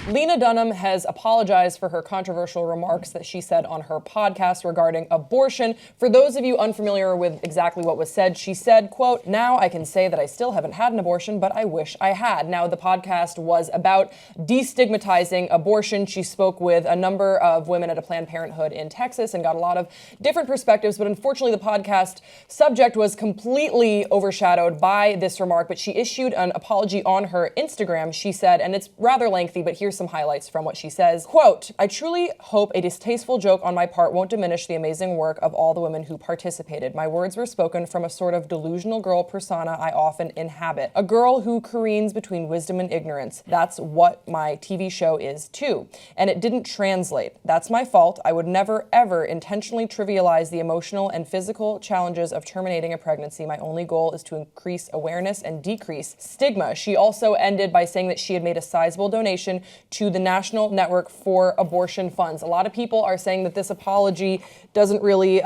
Lena Dunham has apologized for her controversial remarks that she said on her podcast regarding abortion. For those of you unfamiliar with exactly what was said, she said, quote, "Now I can say that I still haven't had an abortion, but I wish I had." Now, the podcast was about destigmatizing abortion. She spoke with a number of women at a Planned Parenthood in Texas and got a lot of different perspectives, but unfortunately the podcast subject was completely overshadowed by this remark, but she issued an apology on her Instagram. She said, and it's rather lengthy, but here's some highlights from what she says. Quote, "I truly hope a distasteful joke on my part won't diminish the amazing work of all the women who participated. My words were spoken from a sort of delusional girl persona I often inhabit. A girl who careens between wisdom and ignorance. That's what my TV show is too. And it didn't translate. That's my fault. I would never, ever intentionally trivialize the emotional and physical challenges of terminating a pregnancy. My only goal is to increase awareness and decrease stigma." She also ended by saying that she had made a sizable donation to the National Network for Abortion Funds. A lot of people are saying that this apology doesn't really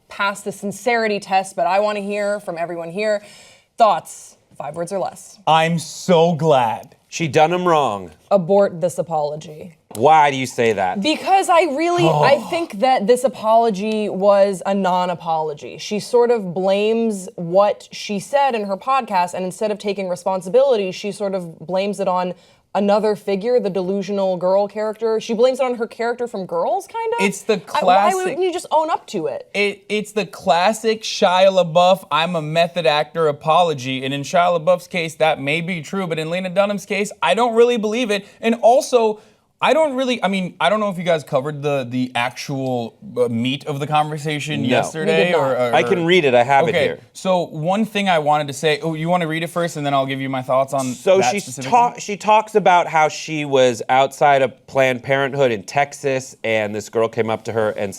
pass the sincerity test, but I want to hear from everyone here. Thoughts, 5 words or less. I'm so glad. She done him wrong. Abort this apology. Why do you say that? Because I think that this apology was a non-apology. She sort of blames what she said in her podcast, and instead of taking responsibility, she sort of blames it on another figure, the delusional girl character. She blames it on her character from Girls, kind of? It's the classic... Why wouldn't you just own up to it? It's the classic Shia LaBeouf, I'm a method actor apology. And in Shia LaBeouf's case, that may be true. But in Lena Dunham's case, I don't really believe it. And also, I don't know if you guys covered the actual meat of the conversation yesterday. We did not. Or I can read it. I have it here. So one thing I wanted to say. Oh, you want to read it first, and then I'll give you my thoughts on that she talks about how she was outside of Planned Parenthood in Texas, and this girl came up to her and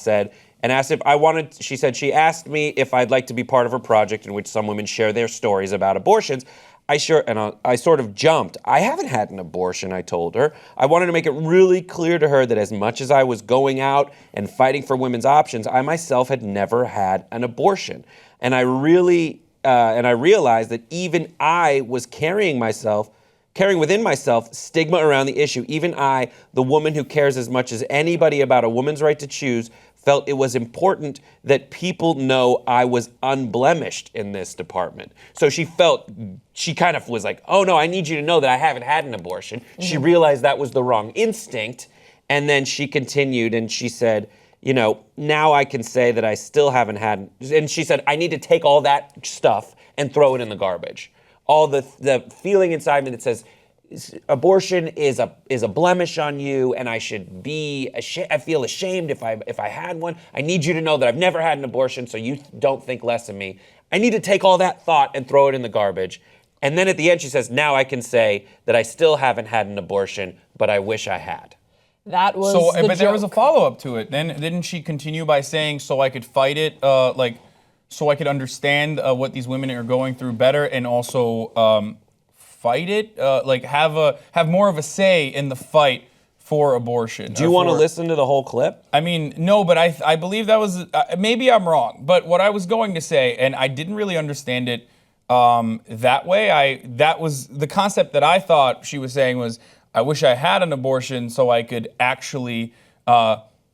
asked if I wanted. She said she asked me if I'd like to be part of her project in which some women share their stories about abortions. I sort of jumped. I haven't had an abortion, I told her. I wanted to make it really clear to her that as much as I was going out and fighting for women's options, I myself had never had an abortion. And I realized that even I was carrying within myself stigma around the issue. Even I, the woman who cares as much as anybody about a woman's right to choose, felt it was important that people know I was unblemished in this department. So she kind of was like, oh no, I need you to know that I haven't had an abortion. Mm-hmm. She realized that was the wrong instinct. And then she continued and she said, now I can say that I still haven't had, and she said, I need to take all that stuff and throw it in the garbage. All the feeling inside me that says, abortion is a blemish on you, and I should be I feel ashamed if I had one. I need you to know that I've never had an abortion, so you don't think less of me. I need to take all that thought and throw it in the garbage. And then at the end she says, now I can say that I still haven't had an abortion, but I wish I had. That was but there was a follow-up to it. Then didn't she continue by saying, so I could fight it, so I could understand what these women are going through better, and also fight it, have more of a say in the fight for abortion. Do you want to listen to the whole clip? I mean, no, but I believe that was, maybe I'm wrong, but what I was going to say, and I didn't really understand it that way, that was the concept that I thought she was saying was, I wish I had an abortion so I could actually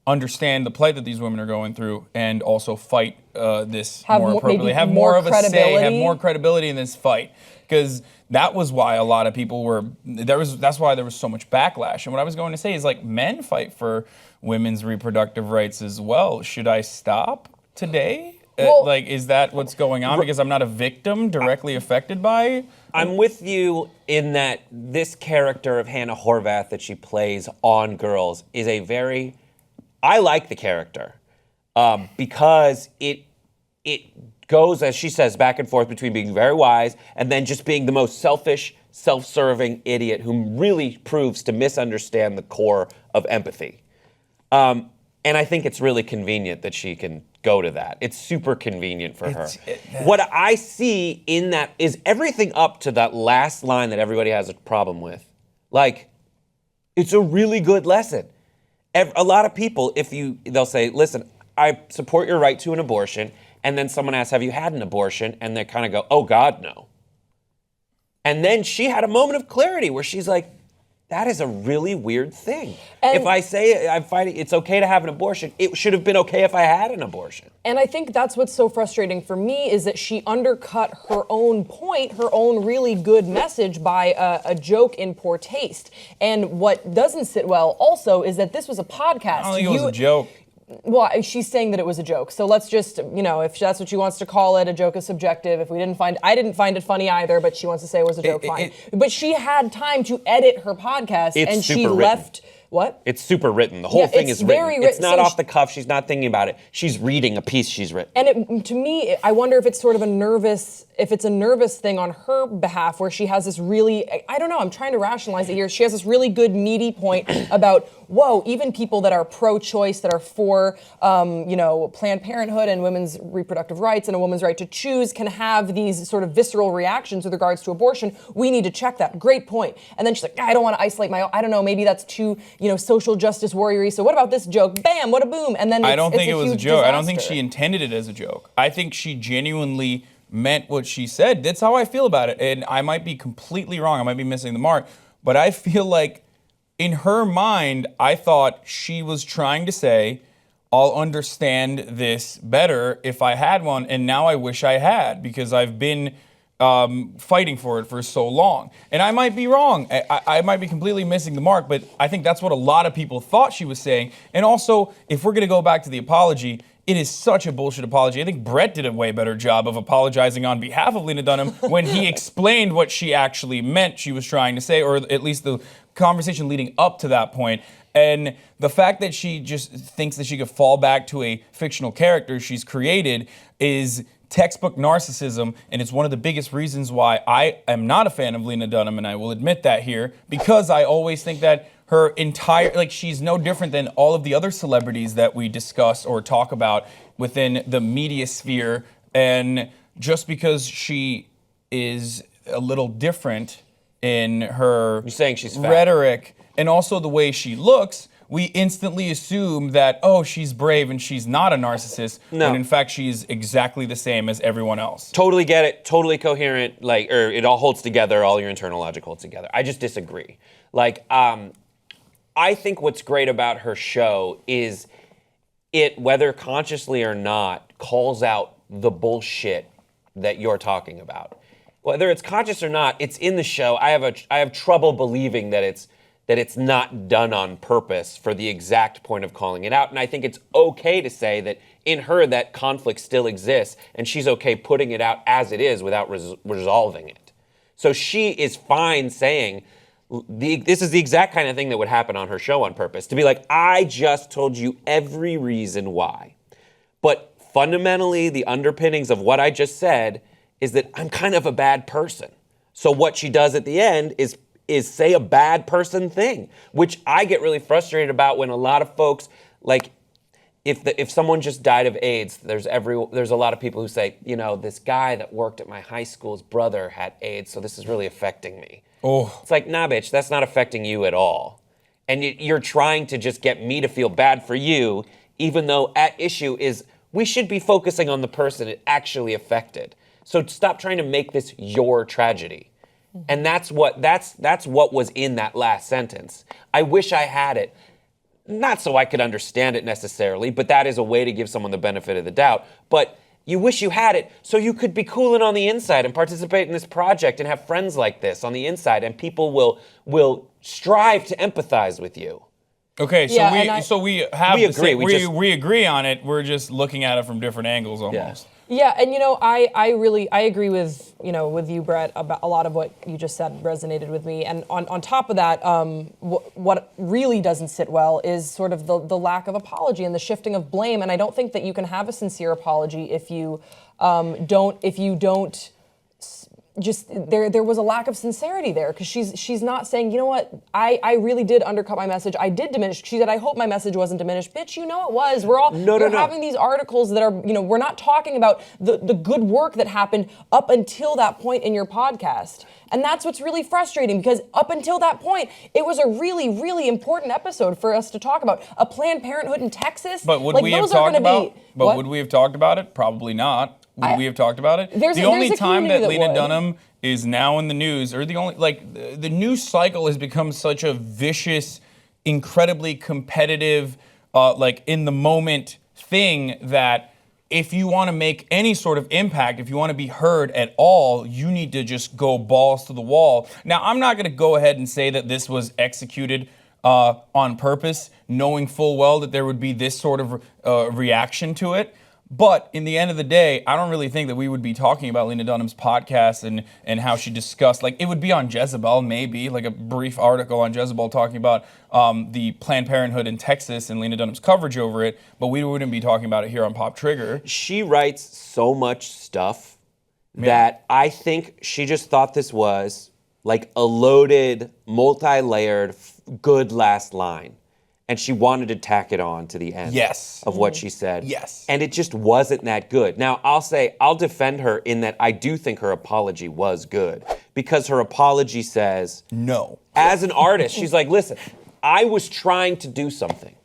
understand the plight that these women are going through and also fight this more appropriately, have more of a say, have more credibility in this fight. Because that was why a lot of people that's why there was so much backlash. And what I was going to say is, men fight for women's reproductive rights as well. Should I stop today? Well, is that what's going on? Because I'm not a victim directly affected by? I'm with you in that this character of Hannah Horvath that she plays on Girls is I like the character because it goes, as she says, back and forth between being very wise and then just being the most selfish, self-serving idiot who really proves to misunderstand the core of empathy. And I think it's really convenient that she can go to that. It's super convenient for her. What I see in that is everything up to that last line that everybody has a problem with. It's a really good lesson. A lot of people, they'll say, listen, I support your right to an abortion, and then someone asks, have you had an abortion? And they kind of go, oh God, no. And then she had a moment of clarity where she's like, That is a really weird thing. And if I say I'm fighting, it's okay to have an abortion, it should have been okay if I had an abortion. And I think that's what's so frustrating for me is that she undercut her own point, her own really good message by a joke in poor taste. And what doesn't sit well also is that this was a podcast. I don't think it was a joke. Well, she's saying that it was a joke. So let's just, if that's what she wants to call it, a joke is subjective. If I didn't find it funny either, but she wants to say it was a joke, fine. But she had time to edit her podcast and she left. What? It's super written. The whole thing is written. It's not so off the cuff. She's not thinking about it. She's reading a piece she's written. And to me, I wonder if it's sort of a nervous thing on her behalf where she has this really, I don't know, I'm trying to rationalize it here. She has this really good meaty point about, whoa, even people that are pro-choice, that are for, Planned Parenthood and women's reproductive rights and a woman's right to choose can have these sort of visceral reactions with regards to abortion. We need to check that. Great point. And then she's like, I don't want to isolate I don't know, maybe that's too, social justice warrior-y. So what about this joke? Bam, what a boom. And then I don't think it was a joke. Disaster. I don't think she intended it as a joke. I think she genuinely meant what she said. That's how I feel about it. And I might be completely wrong. I might be missing the mark. But I feel like in her mind, I thought she was trying to say, I'll understand this better if I had one. And now I wish I had because I've been fighting for it for so long. And I might be wrong. I might be completely missing the mark, but I think that's what a lot of people thought she was saying. And also, if we're going to go back to the apology, it is such a bullshit apology. I think Brett did a way better job of apologizing on behalf of Lena Dunham when he explained what she actually meant she was trying to say, or at least the conversation leading up to that point. And the fact that she just thinks that she could fall back to a fictional character she's created is textbook narcissism, and it's one of the biggest reasons why I am not a fan of Lena Dunham, and I will admit that here, because I always think that her entire, she's no different than all of the other celebrities that we discuss or talk about within the media sphere, and just because she is a little different in her You're saying she's fat. rhetoric and also the way she looks, we instantly assume that, she's brave and she's not a narcissist, No. when in fact she's exactly the same as everyone else. Totally get it. Totally coherent. Or it all holds together. All your internal logic holds together. I just disagree. I think what's great about her show is it, whether consciously or not, calls out the bullshit that you're talking about. Whether it's conscious or not, it's in the show. I have trouble believing that it's not done on purpose for the exact point of calling it out. And I think it's okay to say that in her that conflict still exists and she's okay putting it out as it is without resolving it. So she is fine saying, this is the exact kind of thing that would happen on her show on purpose. To be like, I just told you every reason why. But fundamentally, the underpinnings of what I just said is that I'm kind of a bad person. So what she does at the end is say a bad person thing, which I get really frustrated about when a lot of folks, if someone just died of AIDS, there's a lot of people who say, this guy that worked at my high school's brother had AIDS, so this is really affecting me. Oh. It's like, nah, bitch, that's not affecting you at all. And you're trying to just get me to feel bad for you, even though at issue is we should be focusing on the person it actually affected. So stop trying to make this your tragedy. And that's what was in that last sentence. I wish I had it. Not so I could understand it necessarily, but that is a way to give someone the benefit of the doubt. But you wish you had it so you could be cooling on the inside and participate in this project and have friends like this on the inside, and people will strive to empathize with you. Okay, so we agree on it. We're just looking at it from different angles almost. Yeah, and I agree with you, Brett, about a lot of what you just said resonated with me. And on top of that, what really doesn't sit well is sort of the lack of apology and the shifting of blame. And I don't think that you can have a sincere apology if you don't. Just there was a lack of sincerity there, because she's not saying, you know what, I really did undercut my message. I did diminish. She said, I hope my message wasn't diminished. Bitch, it was. We're having these articles that are, we're not talking about the good work that happened up until that point in your podcast. And that's what's really frustrating, because up until that point, it was a really, really important episode for us to talk about. A Planned Parenthood in Texas. But would we have talked about it? Probably not. Would we have talked about it? The only time that Lena Dunham is now in the news, or the only, like, the news cycle has become such a vicious, incredibly competitive, like, in the moment thing that if you want to make any sort of impact, if you want to be heard at all, you need to just go balls to the wall. Now, I'm not going to go ahead and say that this was executed on purpose, knowing full well that there would be this sort of reaction to it. But in the end of the day, I don't really think that we would be talking about Lena Dunham's podcast and how she discussed, like, it would be on Jezebel, maybe, like a brief article on Jezebel talking about the Planned Parenthood in Texas and Lena Dunham's coverage over it, but we wouldn't be talking about it here on Pop Trigger. She writes so much stuff that I think she just thought this was like a loaded, multi-layered, good last line. And she wanted to tack it on to the end of what she said. Yes. And it just wasn't that good. Now, I'll defend her in that I do think her apology was good. Because her apology says, no. As an artist, she's like, listen, I was trying to do something,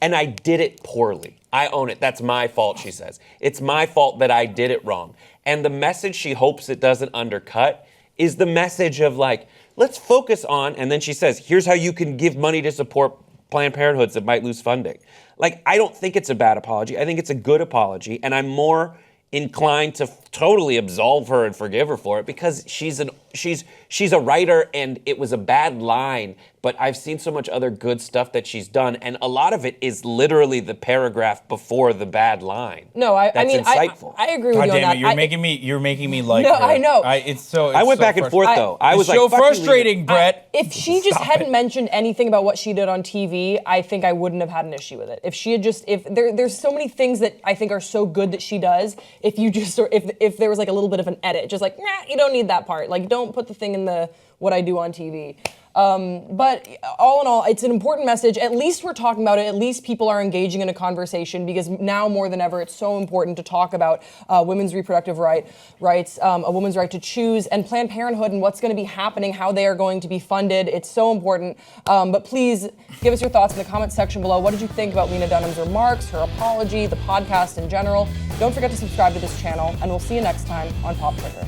and I did it poorly. I own it. That's my fault, she says. It's my fault that I did it wrong. And the message she hopes it doesn't undercut is the message of, like, let's focus on, and then she says, here's how you can give money to support Planned Parenthoods that might lose funding. Like, I don't think it's a bad apology. I think it's a good apology, and I'm more inclined to totally absolve her and forgive her for it because she's a writer and it was a bad line, but I've seen so much other good stuff that she's done, and a lot of it is literally the paragraph before the bad line. No, I mean, insightful. I agree with God you on damn that. it, you're making me like No, her. I know. I went back and forth though. I was it's so like, fuck you, frustrating, Brett. If she just hadn't mentioned anything about what she did on TV, I think I wouldn't have had an issue with it. If she had just, there's so many things that I think are so good that she does. If you just, if there was like a little bit of an edit, just like, nah, you don't need that part. Like, don't put the thing in the what I do on TV. But all in all, it's an important message. At least we're talking about it. At least people are engaging in a conversation because now more than ever, it's so important to talk about women's reproductive rights, a woman's right to choose, and Planned Parenthood and what's going to be happening, how they are going to be funded. It's so important. But please give us your thoughts in the comment section below. What did you think about Lena Dunham's remarks, her apology, the podcast in general? Don't forget to subscribe to this channel, and we'll see you next time on Pop Trigger.